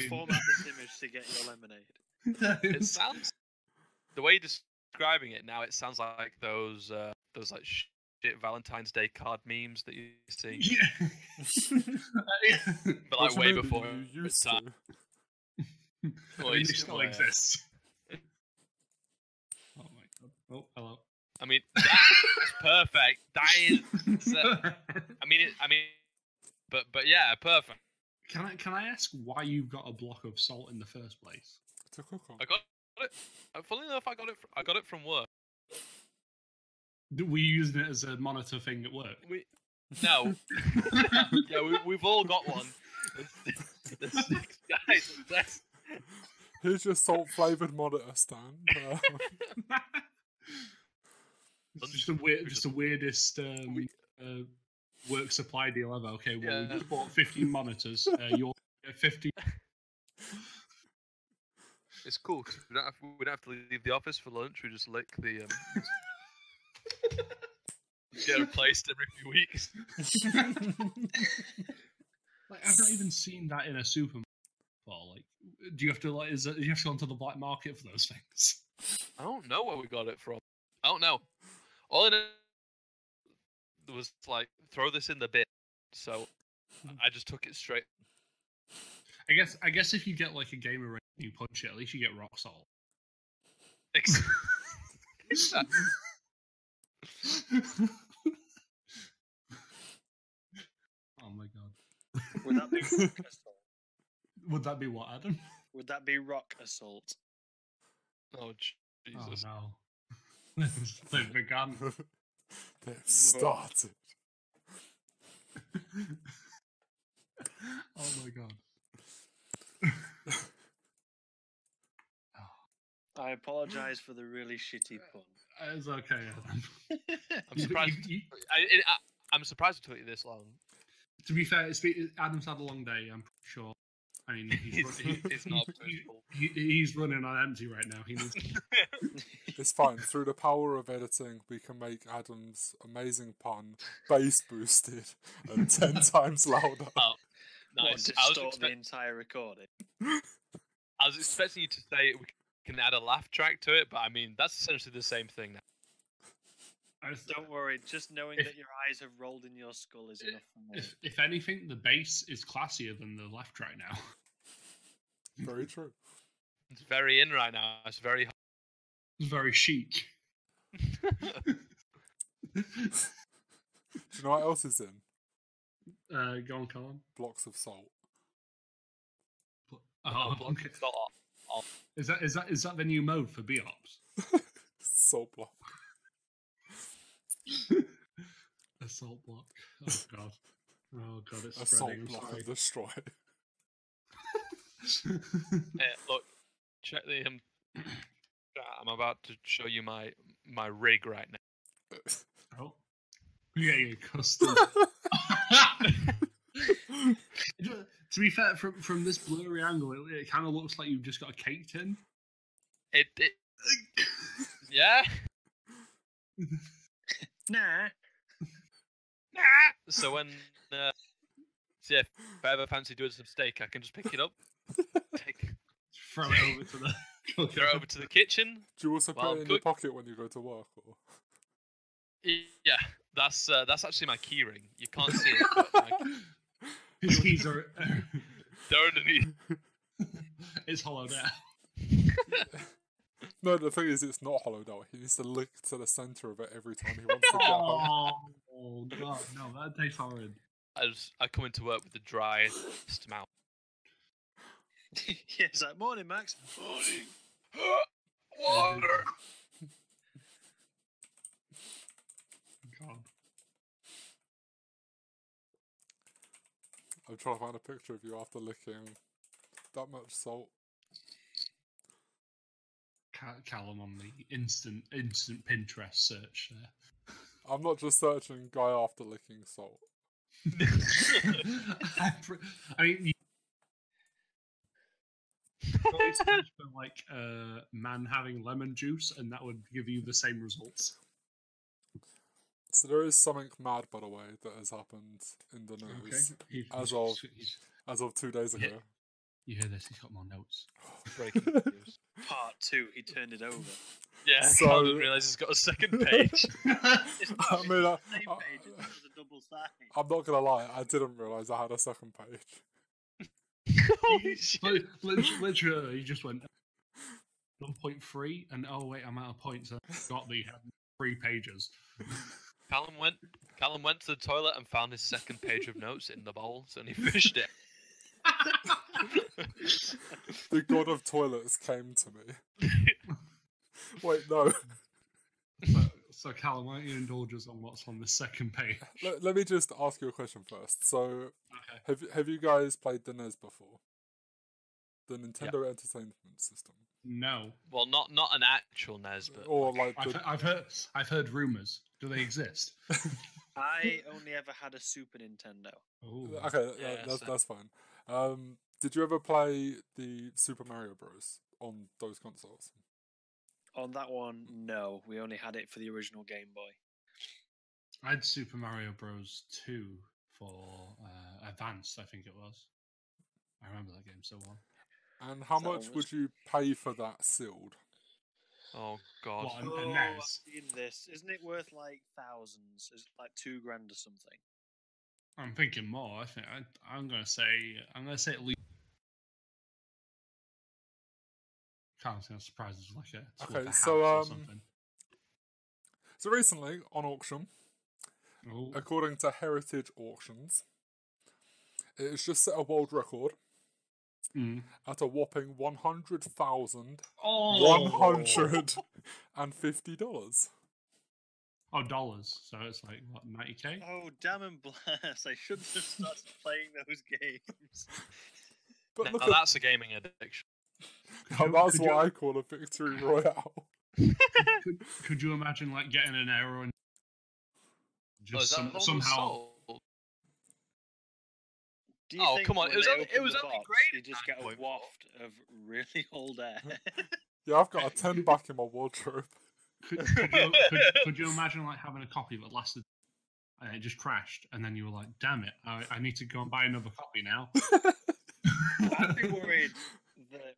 Format this image to get your lemonade. It sounds, the way you're describing it now, it sounds like those like shit Valentine's Day card memes that you see. Yeah. But like way before you used time. to. Well, it still exists. Oh my god! Oh, hello. I mean, that's perfect. That is. But yeah, perfect. Can I ask why you've got a block of salt in the first place? To cook on. I got it. Funnily enough, I got it from work. Were you using it as a monitor thing at work? No. Yeah, we've all got one. There's 6 guys. Here's your salt-flavored monitor stand. It's just the weirdest work supply deal ever. Okay, well, we just bought 15 monitors. You're 50. It's cool because we don't have to leave the office for lunch. We just lick the. Get replaced every few weeks. Like, I've not even seen that in a supermarket. Like, do you have to do you have to go onto the black market for those things? I don't know where we got it from. I don't know. All I know was like, throw this in the bin. So I just took it straight. I guess if you get like a gamer ring and you punch it, at least you get rock salt. Oh my god. Would that be rock assault? Would that be what, Adam? Would that be rock assault? Oh Jesus! Oh no. They've begun. They've started. Oh my god. I apologise for the really shitty pun. It's okay, Adam. I'm surprised. I'm surprised it took you this long. To be fair, Adam's had a long day. I'm sure. I mean, he's running on empty right now. He needs. It's fine. Through the power of editing, we can make Adam's amazing pun bass boosted and 10 times louder. Oh, nice. Distort the entire recording. I was expecting you to say we can add a laugh track to it, but I mean that's essentially the same thing now. Don't worry, just knowing that your eyes have rolled in your skull is enough for me. If anything, the bass is classier than the left right now. Very true. It's very in right now. It's very hot. It's very chic. Do you know what else is in? Go on, Calum. Blocks of salt. Oh, okay. It's not hot. Is that the new mode for Beops? Salt block. A salt block. Oh god. Oh god, it's A spreading. salt block of destroy. Look, check the I'm about to show you my rig right now. Oh. Yeah, your custom. To be fair, from this blurry angle, it kind of looks like you've just got a cake tin. It yeah. Nah. So when if I ever fancy doing some steak, I can just pick it up, throw it over to the throw it over to the kitchen. Do you also put it in your pocket when you go to work? Or? Yeah, that's actually my key ring. You can't see it. But his keys are they're underneath. It's hollowed out. No, the thing is, it's not hollowed out. He needs to lick to the center of it every time he wants to get home. Oh god, no, that tastes horrid. I come into work with the driest mouth. Yeah, it's like, morning, Max. Morning. Water. God. I'm trying to find a picture of you after licking that much salt. Calum on the instant Pinterest search there. I'm not just searching guy after licking salt. I mean, you probably search for like man having lemon juice, and that would give you the same results. So there is something mad, by the way, that has happened in the news as of 2 days ago. You hear this? He's got more notes. Breaking news. Part 2, he turned it over. Yeah, So- Carl didn't realise he's got a second page. It's not, I it's mean, the same page, it's just a double side. I'm not gonna lie, I didn't realise I had a second page. Holy shit. Literally, he just went 1.3, and oh wait, I'm out of points. I forgot that he had 3 pages. Callum went to the toilet and found his second page of notes in the bowls, and he finished it. The god of toilets came to me. Wait, no. So Callum, why don't you indulge us on what's on the second page? Let me just ask you a question first. So, Okay. have you guys played the NES before? The Nintendo Entertainment System, No. Well, not an actual NES, but or like the, I've heard rumors. Do they exist? I only ever had a Super Nintendo. Oh. okay, Yeah, that's fine. Did you ever play the Super Mario Bros. On those consoles? On that one, no. We only had it for the original Game Boy. I had Super Mario Bros. 2 for Advanced, I think it was. I remember that game so well. And how Is that much almost- would you pay for that sealed? oh god. What, a Oh, NES? I've seen this. Isn't it worth like thousands? Is it like $2,000 or something? I'm thinking more. I think I'm gonna say at least. Can't say I'm surprised it's like it's Okay, worth a house so, or something. So recently on auction, Oh, according to Heritage Auctions, it has just set a world record at a whopping $100,150. Oh, dollars. So it's like what, 90k? Oh, damn and blast. I shouldn't have started playing those games. But Now look that's a gaming addiction. that's what I call a victory royale. Could you imagine like getting an error and Oh, is just that the one somehow? sold? Do you Oh, think come on, when it was they only- open it was the only box, graded you just get a 9.4. waft of really old air? Yeah, I've got a 10 back in my wardrobe. Could you imagine like having a copy that lasted and it just crashed, and then you were like, "Damn it, I need to go and buy another copy now." I'd be worried that,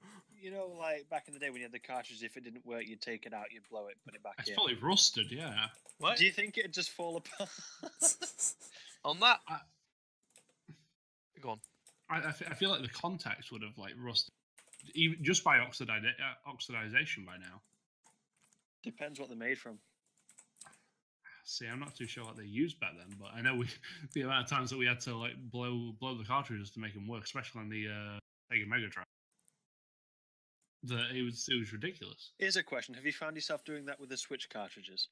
like back in the day when you had the cartridge, if it didn't work, you'd take it out, you'd blow it, put it back It's in. probably rusted, yeah. What? Do you think it'd just fall apart? On that? Go on. I feel like the contacts would have like rusted, even just by oxidization by now. Depends what they're made from. See, I'm not too sure what they used back then, but I know the amount of times that we had to like blow the cartridges to make them work, especially on the Sega Mega Drive. It was ridiculous. Here's a question: have you found yourself doing that with the Switch cartridges?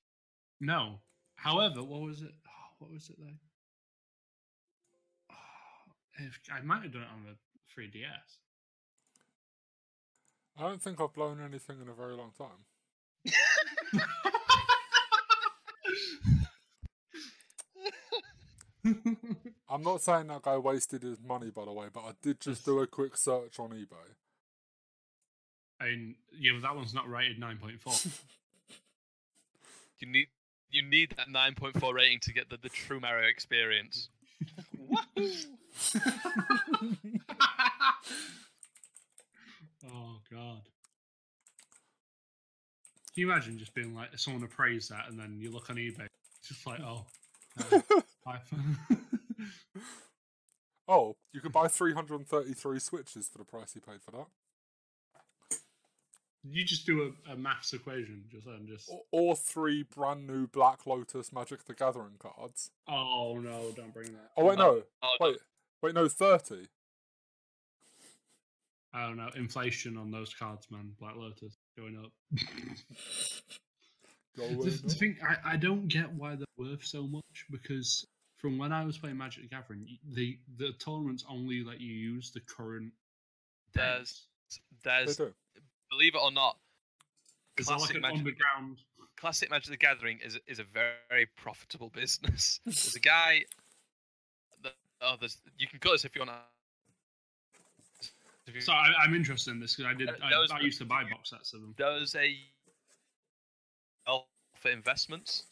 No, however, what was it? Oh, what was it though? I might have done it on the 3DS. I don't think I've blown anything in a very long time. I'm not saying that guy wasted his money, by the way, but I did just do a quick search on eBay. I mean, yeah, but that one's not rated 9.4. You need that 9.4 rating to get the true Mario experience. Oh god! Can you imagine just being like someone to praise that, and then you look on eBay, it's just like, oh, Oh, you could buy 333 Switches for the price he paid for that. you just do a maths equation, just. Or 3 brand new Black Lotus Magic the Gathering cards. Oh no! Don't bring that. Oh, wait, no. Oh, Wait, no, 30. I don't know, inflation on those cards, man. Black Lotus going up. The thing, I don't get why they're worth so much, because from when I was playing Magic the Gathering, the tournaments only let you use the current There's, They do. believe it or not, Is that like an underground? Classic Magic the Gathering is a very, very profitable business. There's a guy. You can cut this if you want to. So I'm interested in this because I used to buy box sets of them. There was a for investments,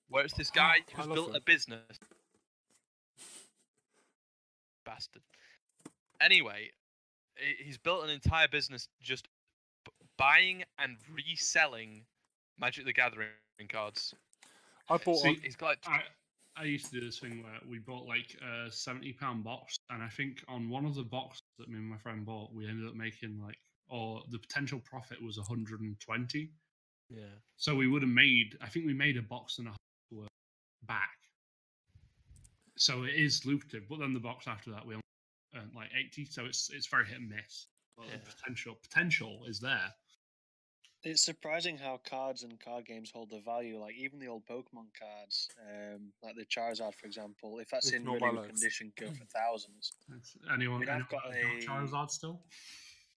where it's this guy who's built a business. Bastard. Anyway, he's built an entire business just buying and reselling Magic the Gathering cards. I bought. He's got. I used to do this thing where we bought like a £70 box, and I think on one of the boxes that me and my friend bought, we ended up making or the potential profit was 120. Yeah. So we would have made, I think we made a box and a half worth back. So it is lucrative, but then the box after that we only earned like 80. So it's very hit and miss. Well, Yeah. The potential is there. It's surprising how cards and card games hold their value. Like even the old Pokemon cards, like the Charizard, for example, if that's in Ignore really my good legs. condition, go for thousands. Anyone I've got got a- Charizard still?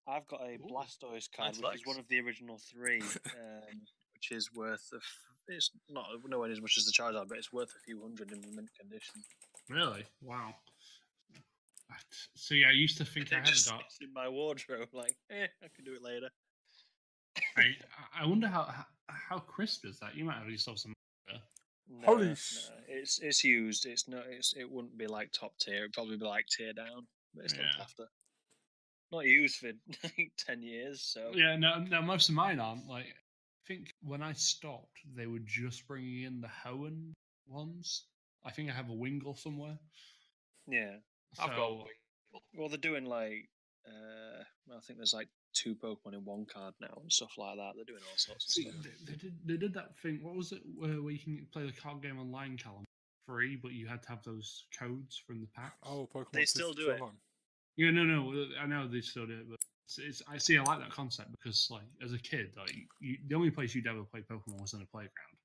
I've got a Blastoise card, nice which legs. is one of the original three, which is worth it's not nowhere as much as the Charizard, but it's worth a few hundred in mint condition. Really? Wow. So yeah, I used to think I had a dark. It's in my wardrobe. Like, I can do it later. I wonder how crisp is that? You might have yourself some. No, Holy no, it's used. It wouldn't be like top tier. It'd probably be like tier down, but it's looked Yeah. after. Not used for like 10 years. So Yeah, no, most of mine aren't. Like, I think when I stopped, they were just bringing in the Hoenn ones. I think I have a Wingle somewhere. yeah. I've got. Well, they're doing like I think there's like 2 Pokemon in one card now and stuff like that. They're doing all sorts of See, stuff. they did that thing. What was it where you can play the card game online, Calum, free, but you had to have those codes from the packs? Oh, Pokemon. They still do it. Online. Yeah, no, I know they still do it, but I like that concept because, like, as a kid, like, the only place you'd ever play Pokemon was in a playground.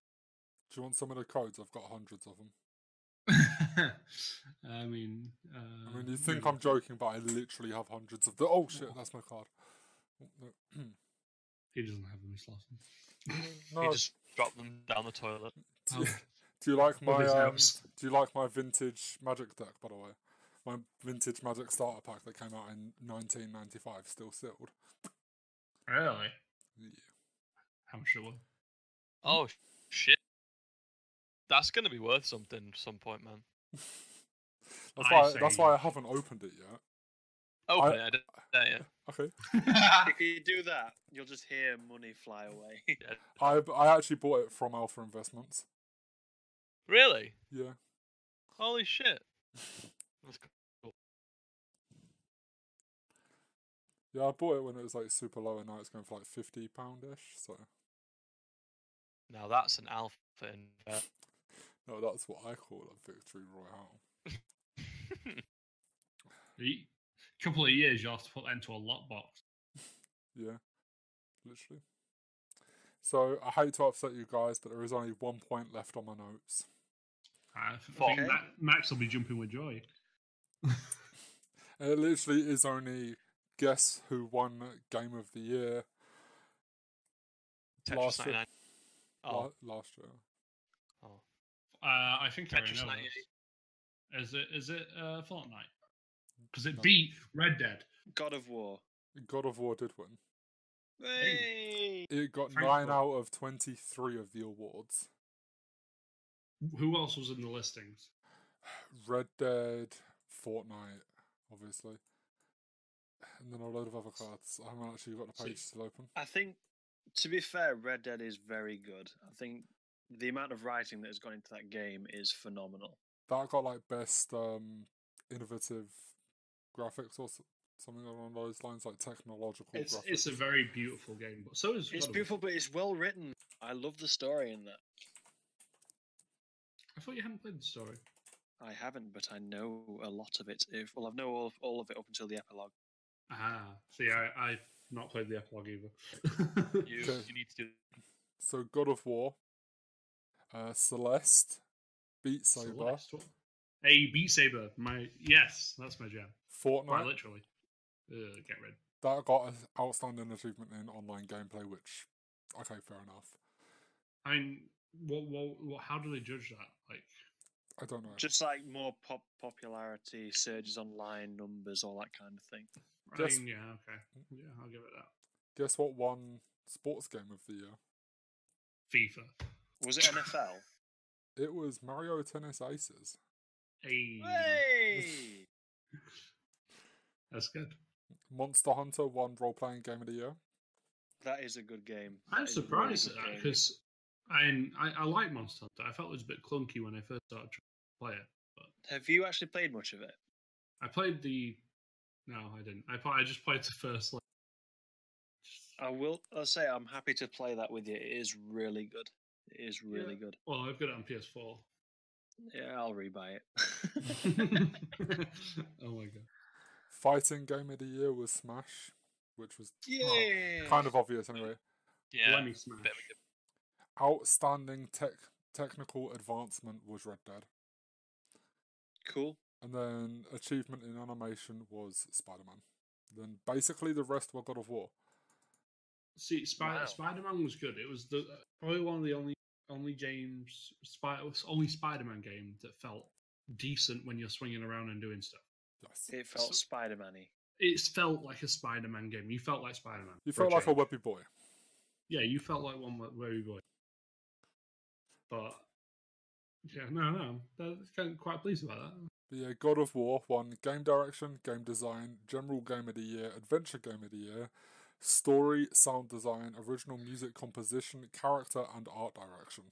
Do you want some of the codes? I've got hundreds of them. I mean, you think I'm joking, but I literally have hundreds of them. Oh shit, that's my card. Oh, no. He doesn't have them. He's lost them. No, He just dropped them down the toilet. Oh, do you like my His house. Do you like my vintage Magic deck? By the way, my vintage Magic starter pack that came out in 1995, still sealed. really? Yeah. How much it was? Oh shit! That's gonna be worth something at some point, man. That's why I haven't opened it yet. Open it, yeah. Okay. If you do that, you'll just hear money fly away. I actually bought it from Alpha Investments. Really? Yeah. Holy shit! That's cool. Yeah, I bought it when it was like super low, and now it's going for like £50 ish. So. Now that's an alpha invest. No, that's what I call a victory royale. A couple of years, you'll have to put that into a lot box. Yeah, literally. So I hate to upset you guys, but there is only 1 point left on my notes. I think Max will be jumping with joy. It literally is only guess who won Game of the Year Tetris last year. 99. Oh. Last year. Oh. I think I already Tetris know 98. this. Is it Fortnite? Because it beat Red Dead. God of War. God of War did win. Hey! It got Thanks, 9 bro. out of 23 of the awards. Who else was in the listings? Red Dead, Fortnite, obviously. And then a load of other cards. I haven't actually got the page still open. I think, to be fair, Red Dead is very good. I think the amount of writing that has gone into that game is phenomenal. That got like best innovative graphics or something along those lines, like technological graphics. It's a very beautiful game, but so is It's beautiful, but it's well written. I love the story in that. I thought you hadn't played the story. I haven't, but I know a lot of it. I know all of it up until the epilogue. See, I've not played the epilogue either. You Okay. need to do. So God of War, Celeste, Beat Saber, Celeste, what? Hey, Beat Saber. Yes, that's my jam. Quite Fortnite. literally. Get rid. That got an outstanding achievement in online gameplay, which, okay, fair enough. I mean, what? How do they judge that? Like, I don't know. Just like more popularity, surges online, numbers, all that kind of thing. Guess- I mean, yeah, okay, yeah, I'll give it that. Guess what won sports game of the year? FIFA. Was it NFL? It was Mario Tennis Aces. Hey, Hey! that's good. Monster Hunter won role playing game of the year. That is a good game. I'm That is a surprised really at that good game. because I like Monster Hunter. I felt it was a bit clunky when I first started trying to play it. But Have you actually played much of it? I played the. No, I didn't. I just played the first. I'll say I'm happy to play that with you. It is really good. It is really good. Well, I've got it on PS4. Yeah, I'll rebuy it. Oh my god. Fighting game of the year was Smash, which was Yeah. kind of obvious anyway. Yeah. Let me smash. bit of a good- Outstanding technical advancement was Red Dead. Cool. And then achievement in animation was Spider-Man. Then basically the rest were God of War. See, Wow. Spider-Man was good. It was probably one of the only games, only Spider-Man game that felt decent when you're swinging around and doing stuff. Yes. It felt Spider-Man-y. It felt like a Spider-Man game. You felt like Spider-Man. You for felt like a change. webby boy. Yeah, you felt like one very boy. But yeah, no, that's kind of quite pleased about that. But yeah, God of War won game direction, game design, general game of the year, adventure game of the year, story, sound design, original music composition, character, and art direction.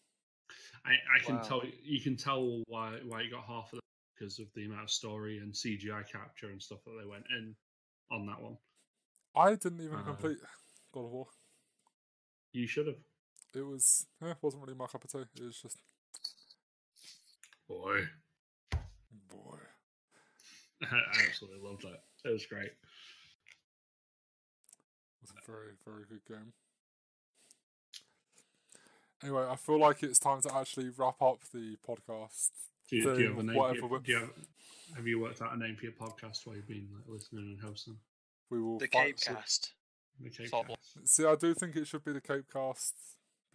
I can Wow. tell you can tell why you got half of that because of the amount of story and CGI capture and stuff that they went in on that one. I didn't even complete God of War. You should have. It wasn't really my cup of tea. It was just Boy. boy. I absolutely loved that. It was great. It was a very, very good game. Anyway, I feel like it's time to actually wrap up the podcast. Do you have a thing, name? whatever Have you worked out a name for your podcast while you've been listening and hosting? we will The find- Cape Cast. The Cape Salt Cast. See, I do think it should be the Cape Cast.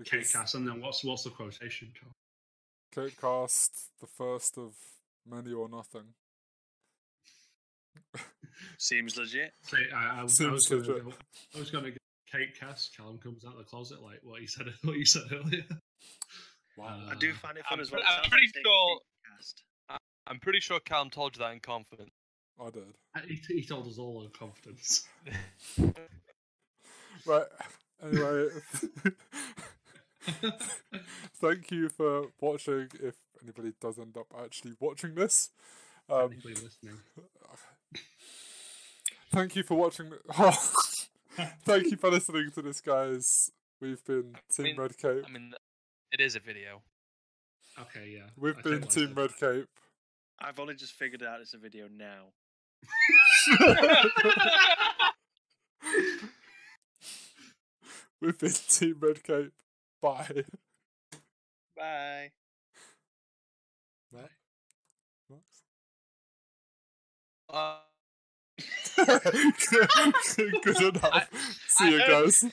Cape Cast, and then what's the quotation? Carl? Cape Cast, the first of many or nothing. Seems legit. Say, I was Seems going legit. to go Cape Cast. Callum comes out of the closet like what you said earlier. Wow. I do find it fun I'm as well. pre- I'm It sounds pretty like sure- Cape Cast. I'm pretty sure Calum told you that in confidence. I did. He told us all in confidence. Right. Anyway, thank you for watching. If anybody does end up actually watching this, Technically listening. thank you for watching. Thank you for listening to this, guys. We've been Team Red Cape. I mean, it is a video. Okay, yeah. We've I been take what I Team said Red Cape. I've only just figured out it's a video now. We've been Team Red Cape. Bye. Bye. Max? Uh, Good enough. See you guys.